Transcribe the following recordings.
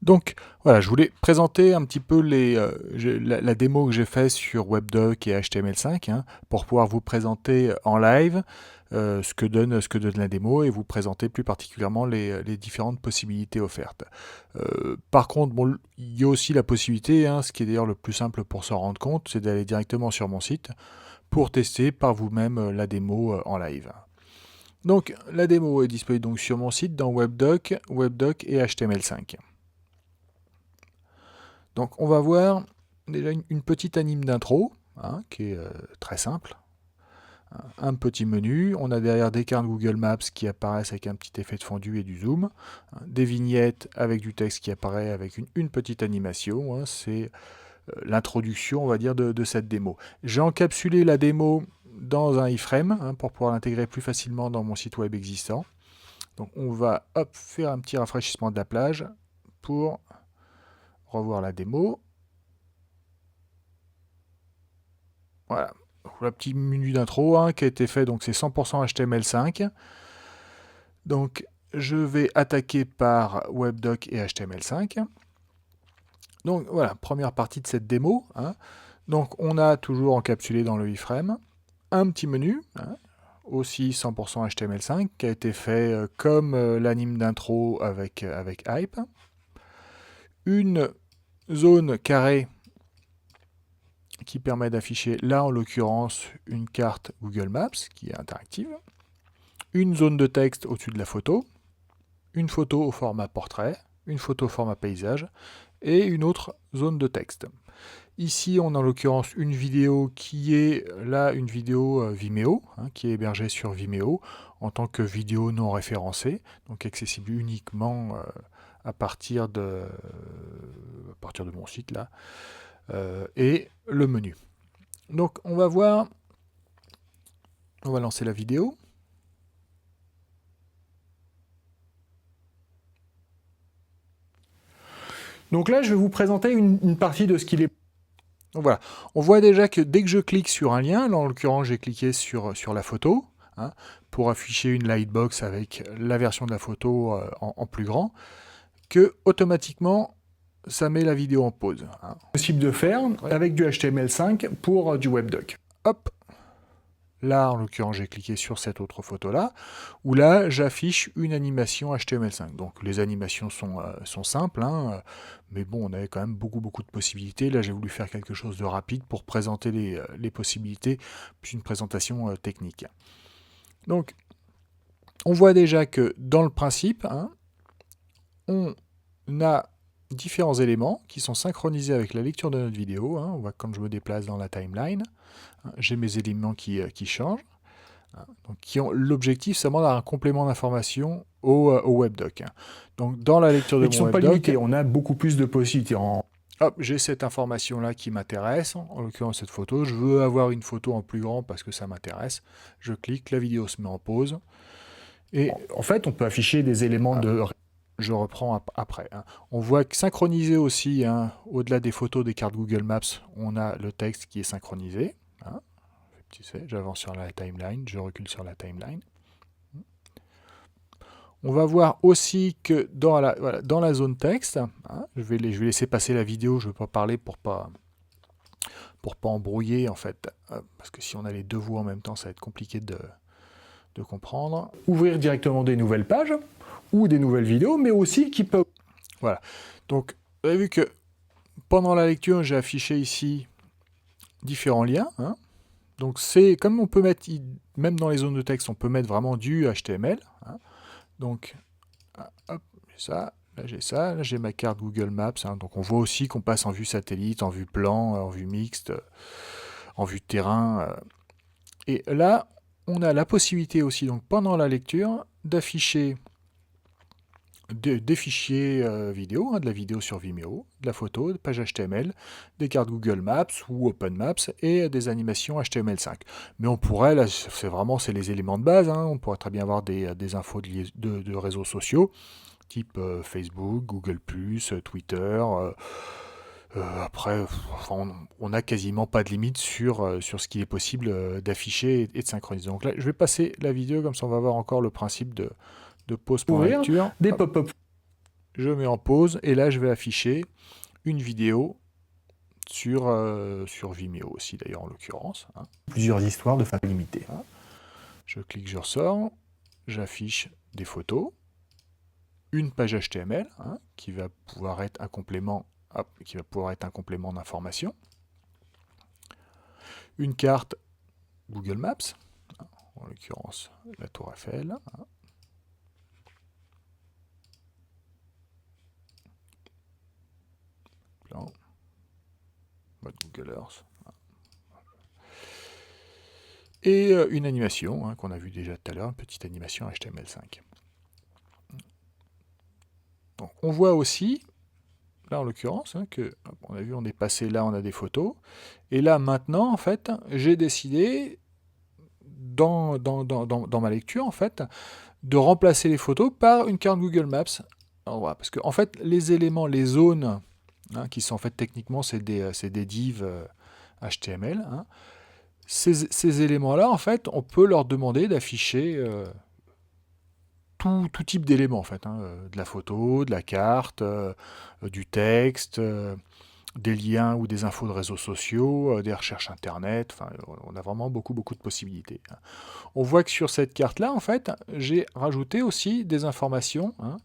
Donc voilà, je voulais présenter un petit peu la démo que j'ai fait sur WebDoc et HTML5 pour pouvoir vous présenter en live ce que donne la démo et vous présenter plus particulièrement les différentes possibilités offertes. Par contre, bon, il y a aussi la possibilité, ce qui est d'ailleurs le plus simple pour s'en rendre compte, c'est d'aller directement sur mon site pour tester par vous-même la démo en live. Donc la démo est disponible donc sur mon site dans WebDoc et HTML5. Donc on va voir déjà une petite anime d'intro, qui est très simple. Un petit menu, on a derrière des cartes Google Maps qui apparaissent avec un petit effet de fondu et du zoom, des vignettes avec du texte qui apparaît avec une petite animation, c'est l'introduction, on va dire, de cette démo. J'ai encapsulé la démo dans un iframe pour pouvoir l'intégrer plus facilement dans mon site web existant. Donc on va faire un petit rafraîchissement de la plage pour revoir la démo. Voilà, le petit menu d'intro qui a été fait, donc c'est 100% HTML5. Donc je vais attaquer par WebDoc et HTML5. Donc voilà, première partie de cette démo. Donc on a toujours encapsulé dans le iframe un petit menu, aussi 100% HTML5, qui a été fait comme l'anime d'intro avec Hype. Une zone carrée qui permet d'afficher, là en l'occurrence, une carte Google Maps qui est interactive, une zone de texte au-dessus de la photo, une photo au format portrait, une photo au format paysage, et une autre zone de texte. Ici, on a en l'occurrence une vidéo qui est là une vidéo Vimeo, qui est hébergée sur Vimeo en tant que vidéo non référencée, donc accessible uniquement à partir de mon site là. Et le menu. Donc on va voir, on va lancer la vidéo. Donc là je vais vous présenter une partie de ce qu'il est. Donc voilà, on voit déjà que dès que je clique sur un lien, là en l'occurrence j'ai cliqué sur la photo, pour afficher une lightbox avec la version de la photo en plus grand, que automatiquement ça met la vidéo en pause. Possible de faire avec du HTML5 pour du WebDoc. Hop, là, en l'occurrence, j'ai cliqué sur cette autre photo-là, où là, j'affiche une animation HTML5. Donc, les animations sont simples, mais bon, on avait quand même beaucoup de possibilités. Là, j'ai voulu faire quelque chose de rapide pour présenter les possibilités, puis une présentation technique. Donc, on voit déjà que dans le principe, on a différents éléments qui sont synchronisés avec la lecture de notre vidéo. On voit comme je me déplace dans la timeline. J'ai mes éléments qui changent. Donc, qui ont l'objectif seulement d'avoir un complément d'information au WebDoc. Donc dans la lecture de mon WebDoc, pas limités, on a beaucoup plus de possibilités. Hop, j'ai cette information-là qui m'intéresse, en l'occurrence cette photo. Je veux avoir une photo en plus grand parce que ça m'intéresse. Je clique, la vidéo se met en pause. Et en fait, on peut afficher des éléments de... Je reprends après. On voit que synchronisé aussi, au-delà des photos des cartes Google Maps, on a le texte qui est synchronisé. J'avance sur la timeline, je recule sur la timeline. On va voir aussi que dans la zone texte, je vais laisser passer la vidéo, je ne vais pas parler pour pas embrouiller en fait, parce que si on a les deux voix en même temps, ça va être compliqué de comprendre. Ouvrir directement des nouvelles pages ou des nouvelles vidéos, mais aussi qui peuvent... Voilà. Donc, vous avez vu que pendant la lecture, j'ai affiché ici différents liens. Donc c'est comme on peut mettre, même dans les zones de texte, on peut mettre vraiment du HTML. Donc, hop, j'ai ça, là j'ai ma carte Google Maps. Donc on voit aussi qu'on passe en vue satellite, en vue plan, en vue mixte, en vue de terrain. Et là, on a la possibilité aussi, donc pendant la lecture, d'afficher des fichiers vidéo, de la vidéo sur Vimeo, de la photo, de pages HTML, des cartes Google Maps ou Open Maps et des animations HTML5. Mais on pourrait, là c'est les éléments de base, on pourrait très bien avoir des infos de réseaux sociaux, type Facebook, Google+, Twitter. Après, on n'a quasiment pas de limite sur ce qu'il est possible d'afficher et de synchroniser. Donc là, je vais passer la vidéo, comme ça on va voir encore le principe de pause pour la lecture. Des pop-up. je mets en pause, et là je vais afficher une vidéo sur Vimeo aussi d'ailleurs en l'occurrence. Hein. Plusieurs histoires de façon limitée. Hein. Je clique, je ressors, j'affiche des photos, une page HTML hein, qui va pouvoir être un complément, d'information, une carte Google Maps, hein, en l'occurrence la Tour Eiffel, hein. Plan, mode Google Earth. Et une animation hein, qu'on a vu déjà tout à l'heure, une petite animation HTML5. Donc, on voit aussi, là en l'occurrence, hein, que on a vu, on est passé là, on a des photos, et là maintenant, en fait, j'ai décidé dans ma lecture, en fait, de remplacer les photos par une carte Google Maps. Alors, voilà, parce que en fait, les éléments, les zones, hein, qui sont en fait techniquement, c'est des divs HTML. Hein, ces éléments-là, en fait, on peut leur demander d'afficher tout type d'éléments, en fait, hein, de la photo, de la carte, du texte, des liens ou des infos de réseaux sociaux, des recherches internet. Enfin, on a vraiment beaucoup de possibilités. Hein. On voit que sur cette carte-là, en fait, j'ai rajouté aussi des informations. Hein.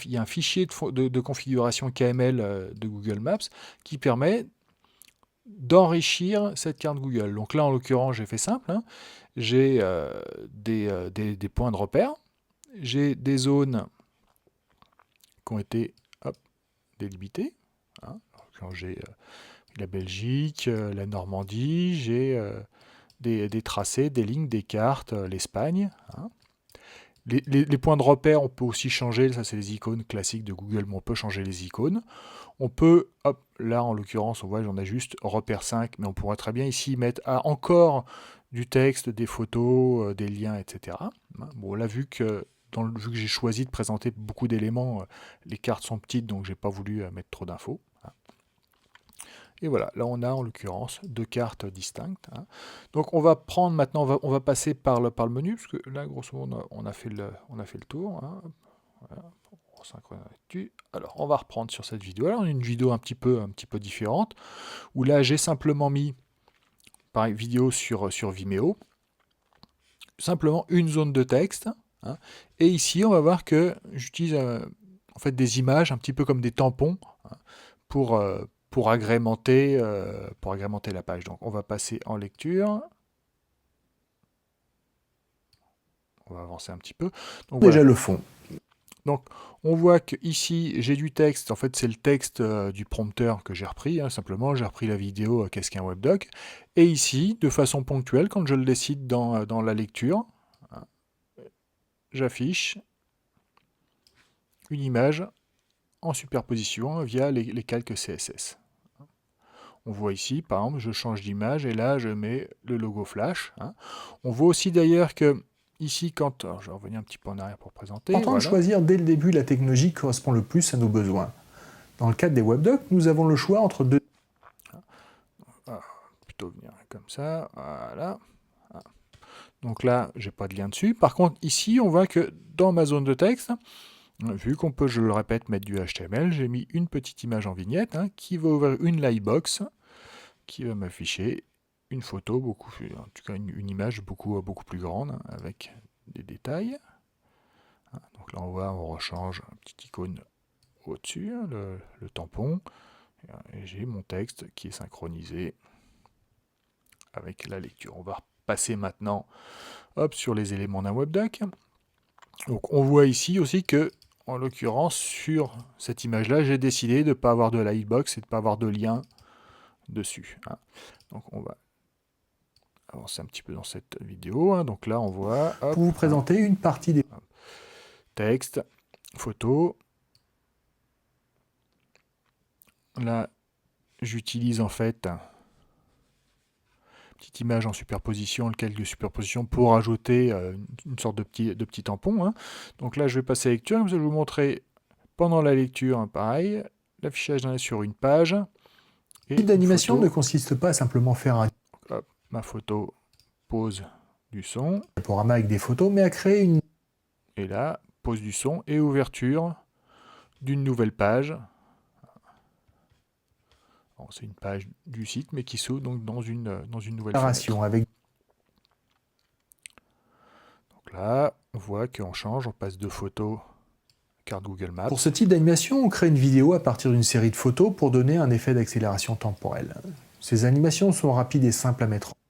Il y a un fichier de configuration KML de Google Maps qui permet d'enrichir cette carte Google. Donc là, en l'occurrence, j'ai fait simple. Hein. J'ai des points de repère. J'ai des zones qui ont été délimitées. Hein. Quand j'ai la Belgique, la Normandie, j'ai des tracés, des lignes, des cartes, l'Espagne. Hein. Les points de repère, on peut aussi changer, ça c'est les icônes classiques de Google, mais on peut changer les icônes. On peut, hop, là en l'occurrence, on voit, j'en ai juste repère 5, mais on pourrait très bien ici mettre encore du texte, des photos, des liens, etc. Hein. Bon, là, vu que j'ai choisi de présenter beaucoup d'éléments, les cartes sont petites, donc j'ai pas voulu mettre trop d'infos. Hein. Et voilà, là on a en l'occurrence deux cartes distinctes. Hein. Donc on va prendre maintenant, on va passer par le menu, parce que là grosso modo on a fait le tour. Hein. Voilà, on synchronise dessus. Alors on va reprendre sur cette vidéo. Là on a une vidéo un petit peu différente, où là j'ai simplement mis, pareil, vidéo sur Vimeo, simplement une zone de texte. Hein. Et ici on va voir que j'utilise en fait des images un petit peu comme des tampons, hein, pour agrémenter la page. Donc on va passer en lecture. On va avancer un petit peu. Donc, Déjà voilà. le fond. Donc on voit que ici j'ai du texte. En fait c'est le texte du prompteur que j'ai repris. Hein, simplement j'ai repris la vidéo qu'est-ce qu'un webdoc. Et ici, de façon ponctuelle, quand je le décide dans la lecture, hein, j'affiche une image en superposition via les calques CSS. On voit ici, par exemple, je change d'image et là, je mets le logo Flash. Hein. On voit aussi d'ailleurs que ici, alors, je vais revenir un petit peu en arrière pour présenter. Important de choisir dès le début la technologie qui correspond le plus à nos besoins. Dans le cadre des webdocs, nous avons le choix entre deux. Plutôt venir comme ça, voilà. Donc là, j'ai pas de lien dessus. Par contre, ici, on voit que dans ma zone de texte, vu qu'on peut, je le répète, mettre du HTML, j'ai mis une petite image en vignette hein, qui va ouvrir une lightbox qui va m'afficher une photo, en tout cas une image beaucoup plus grande, hein, avec des détails. Hein, donc là, on voit, on rechange une petite icône au-dessus, hein, le tampon, et j'ai mon texte qui est synchronisé avec la lecture. On va passer maintenant sur les éléments d'un webdoc. Donc on voit ici aussi que, en l'occurrence, sur cette image-là, j'ai décidé de ne pas avoir de lightbox et de ne pas avoir de lien dessus. Hein. Donc on va avancer un petit peu dans cette vidéo. Hein. Donc là, on voit... Pour vous présenter une partie des... Texte, photo. Là, j'utilise en fait petite image en superposition, le calque de superposition pour ajouter une sorte de petit tampon. Hein. Donc là, je vais passer à la lecture. Comme ça, je vais vous montrer pendant la lecture, hein, pareil, l'affichage d'un sur une page. Le type d'animation ne consiste pas à simplement faire un... Hop, ma photo, pause du son. diaporama avec des photos, mais à créer une... Et là, pause du son et ouverture d'une nouvelle page. Bon, c'est une page du site, mais qui s'ouvre donc dans une nouvelle fenêtre. Avec... Donc là, on voit qu'on change, on passe de photos carte Google Maps. Pour ce type d'animation, on crée une vidéo à partir d'une série de photos pour donner un effet d'accélération temporelle. Ces animations sont rapides et simples à mettre en place.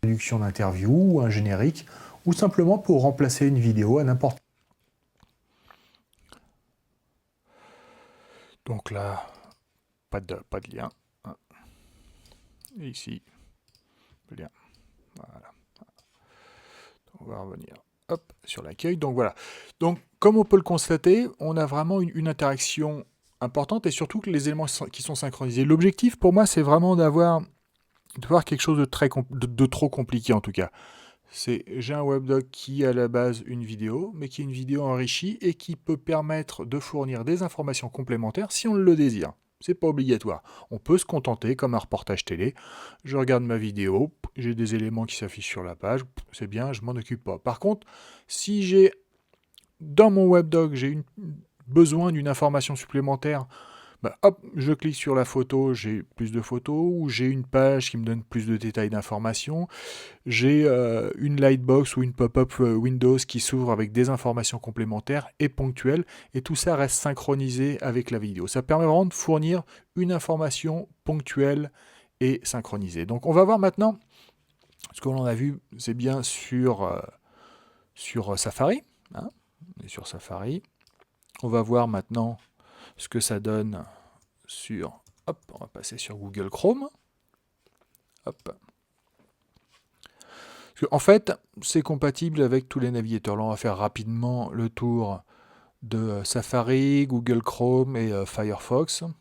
Une réduction d'interview ou un générique, ou simplement pour remplacer une vidéo à n'importe quel. Donc là, pas de lien. Et ici, le lien. Voilà. On va revenir. Hop, sur l'accueil. Donc voilà. Donc, comme on peut le constater, on a vraiment une interaction importante et surtout que les éléments qui sont synchronisés. L'objectif pour moi, c'est vraiment de voir quelque chose de trop compliqué en tout cas. J'ai un webdoc qui est à la base une vidéo, mais qui est une vidéo enrichie et qui peut permettre de fournir des informations complémentaires si on le désire. C'est pas obligatoire. On peut se contenter comme un reportage télé. Je regarde ma vidéo, j'ai des éléments qui s'affichent sur la page, c'est bien, je m'en occupe pas. Par contre, si j'ai dans mon webdoc, j'ai besoin d'une information supplémentaire, bah, hop, je clique sur la photo, j'ai plus de photos, ou j'ai une page qui me donne plus de détails d'informations, j'ai une lightbox ou une pop-up Windows qui s'ouvre avec des informations complémentaires et ponctuelles, et tout ça reste synchronisé avec la vidéo. Ça permet vraiment de fournir une information ponctuelle et synchronisée. Donc on va voir maintenant, ce que l'on a vu, c'est bien sur Safari. Hein, on est sur Safari. On va voir maintenant ce que ça donne sur... Hop, on va passer sur Google Chrome. Hop. En fait, c'est compatible avec tous les navigateurs. Là, on va faire rapidement le tour de Safari, Google Chrome et Firefox. On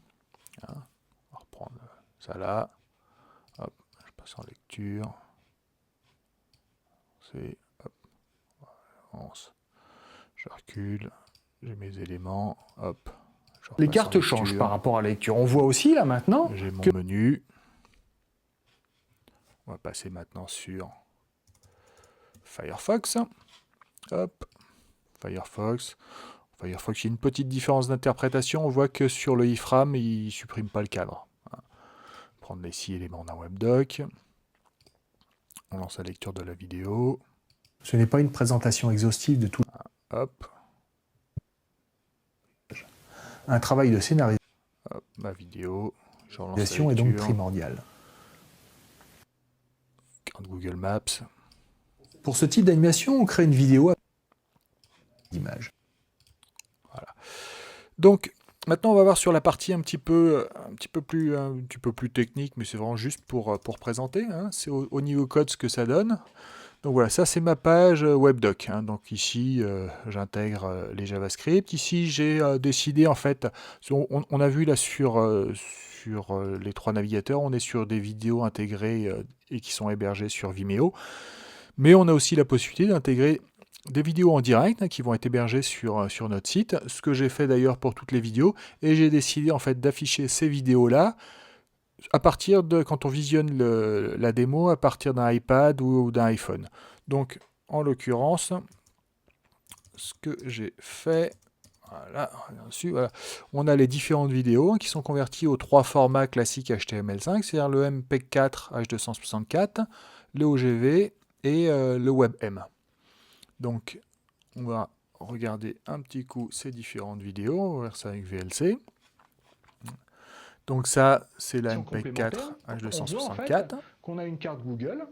va reprendre ça là. Hop, je passe en lecture. C'est... Hop, je recule. J'ai mes éléments. Hop. Les cartes changent par rapport à la lecture. On voit aussi là maintenant... J'ai mon menu. On va passer maintenant sur... Firefox. Hop. Firefox. Il y a une petite différence d'interprétation. On voit que sur le iframe, il ne supprime pas le cadre. Prendre les 6 éléments d'un webdoc. On lance la lecture de la vidéo. Ce n'est pas une présentation exhaustive de tout. Hop. Un travail de scénarisation ma vidéo. est donc primordial. Carte Google Maps. Pour ce type d'animation, on crée une vidéo d'image. Voilà. Donc, maintenant, on va voir sur la partie un petit peu plus technique, mais c'est vraiment juste pour présenter. Hein. C'est au niveau code ce que ça donne. Donc voilà, ça c'est ma page webdoc. Hein. Donc ici, j'intègre les JavaScript. Ici, j'ai décidé, en fait, on a vu là sur les 3 navigateurs, on est sur des vidéos intégrées et qui sont hébergées sur Vimeo. Mais on a aussi la possibilité d'intégrer des vidéos en direct hein, qui vont être hébergées sur notre site, ce que j'ai fait d'ailleurs pour toutes les vidéos, et j'ai décidé en fait d'afficher ces vidéos-là à partir de, quand on visionne la démo, à partir d'un iPad ou d'un iPhone. Donc, en l'occurrence, ce que j'ai fait, voilà, on a les différentes vidéos hein, qui sont converties aux 3 formats classiques HTML5, c'est-à-dire le MPEG-4 H264, le OGV et le WebM. Donc, on va regarder un petit coup ces différentes vidéos. On va voir ça avec VLC. Donc ça, c'est la MPEG-4 H264. En fait, qu'on a une carte Google.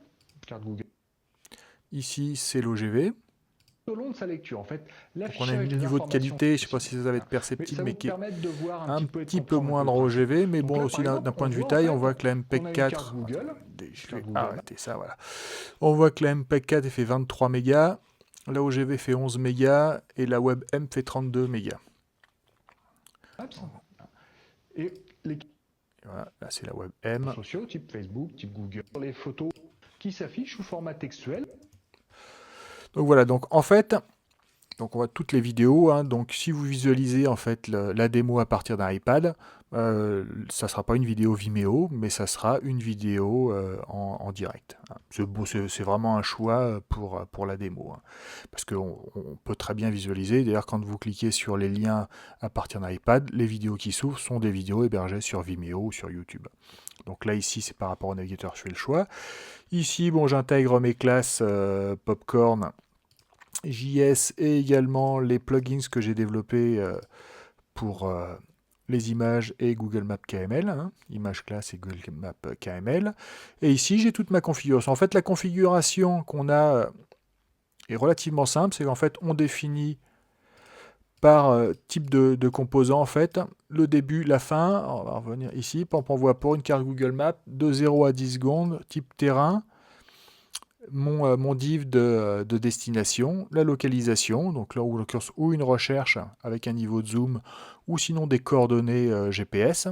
Ici, c'est l'OGV. Selon de sa lecture, en fait, donc on a un niveau de qualité, je ne sais pas si ça va être perceptible, mais qui est un petit peu moindre OGV, mais bon, aussi d'un point de vue taille, on voit que la MPEG-4... Je vais arrêter ça, voilà. On voit que la MPEG-4 fait 23 mégas, la OGV fait 11 mégas, et la WebM fait 32 mégas. Et voilà, là c'est la WebM. Sociaux, type Facebook, type Google, les photos qui s'affichent sous format textuel. Donc voilà, donc en fait, donc on voit toutes les vidéos. Hein, donc si vous visualisez en fait la démo à partir d'un iPad, ça sera pas une vidéo Vimeo, mais ça sera une vidéo en direct. C'est vraiment un choix pour la démo, hein. Parce qu'on peut très bien visualiser. D'ailleurs, quand vous cliquez sur les liens à partir d'un iPad, les vidéos qui s'ouvrent sont des vidéos hébergées sur Vimeo ou sur YouTube. Donc là, ici, c'est par rapport au navigateur, je fais le choix. Ici, bon, j'intègre mes classes Popcorn, JS et également les plugins que j'ai développés pour les images et Google Maps KML, hein, images classe et Google Maps KML. Et ici, j'ai toute ma configuration. En fait, la configuration qu'on a est relativement simple, c'est qu'en fait, on définit par type de composant, en fait, le début, la fin. On va revenir ici. Par exemple, on voit pour une carte Google Maps, de 0 à 10 secondes, type terrain, mon div de destination, la localisation, donc là où l'occurrence ou une recherche avec un niveau de zoom, ou sinon des coordonnées GPS.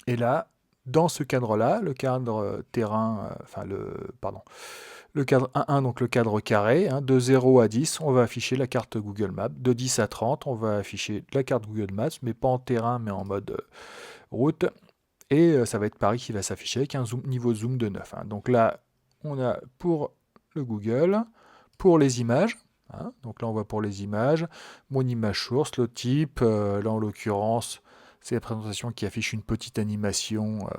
Et là, dans ce cadre-là, le cadre terrain, le cadre 1.1, donc le cadre carré, hein, de 0 à 10, on va afficher la carte Google Maps. De 10 à 30, on va afficher la carte Google Maps, mais pas en terrain, mais en mode route. Et ça va être Paris qui va s'afficher avec un niveau de zoom de 9. Hein. Donc là, on a pour le Google, pour les images, hein, donc là on voit pour les images, mon image source, le type, là en l'occurrence, c'est la présentation qui affiche une petite animation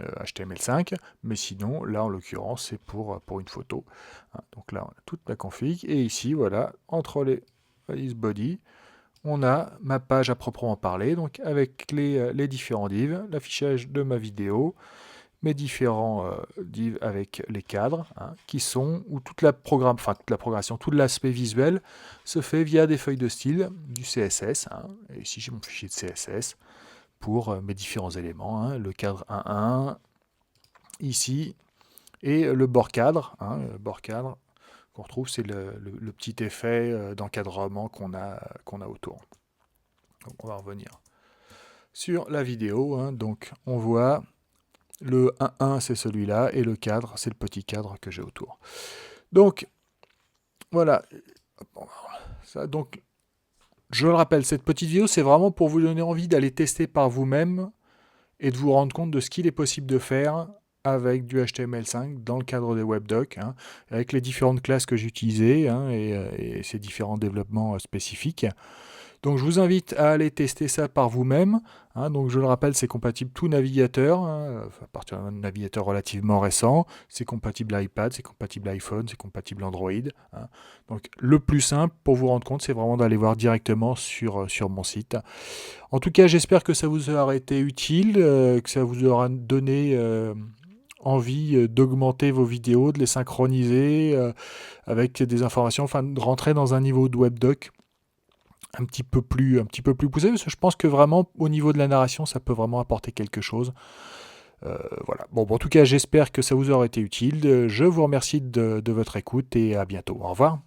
HTML5, mais sinon, là en l'occurrence, c'est pour une photo. Hein, donc là, on a toute ma config, et ici, voilà, entre les body, on a ma page à proprement parler, donc avec les différents divs, l'affichage de ma vidéo, mes différents divs avec les cadres, hein, qui sont, où toute la progression, tout l'aspect visuel se fait via des feuilles de style, du CSS, hein, et ici j'ai mon fichier de CSS pour mes différents éléments, hein, le cadre 1.1, ici, et le bord cadre, hein, le bord cadre qu'on retrouve, c'est le petit effet d'encadrement qu'on a autour. Donc on va revenir sur la vidéo, hein, donc on voit le 1.1 c'est celui-là, et le cadre c'est le petit cadre que j'ai autour. Donc voilà, donc je le rappelle, cette petite vidéo c'est vraiment pour vous donner envie d'aller tester par vous-même et de vous rendre compte de ce qu'il est possible de faire avec du HTML5 dans le cadre des webdocs, hein, avec les différentes classes que j'utilisais, hein, et ces différents développements spécifiques. Donc je vous invite à aller tester ça par vous-même. Hein, donc je le rappelle, c'est compatible tout navigateur, hein, à partir d'un navigateur relativement récent. C'est compatible iPad, c'est compatible iPhone, c'est compatible Android. Hein. Donc le plus simple pour vous rendre compte, c'est vraiment d'aller voir directement sur mon site. En tout cas, j'espère que ça vous aura été utile, que ça vous aura donné envie d'augmenter vos vidéos, de les synchroniser avec des informations, enfin de rentrer dans un niveau de webdoc un petit peu plus poussé, parce que je pense que vraiment au niveau de la narration ça peut vraiment apporter quelque chose. Voilà. Bon, en tout cas j'espère que ça vous aura été utile. Je vous remercie de votre écoute et à bientôt. Au revoir.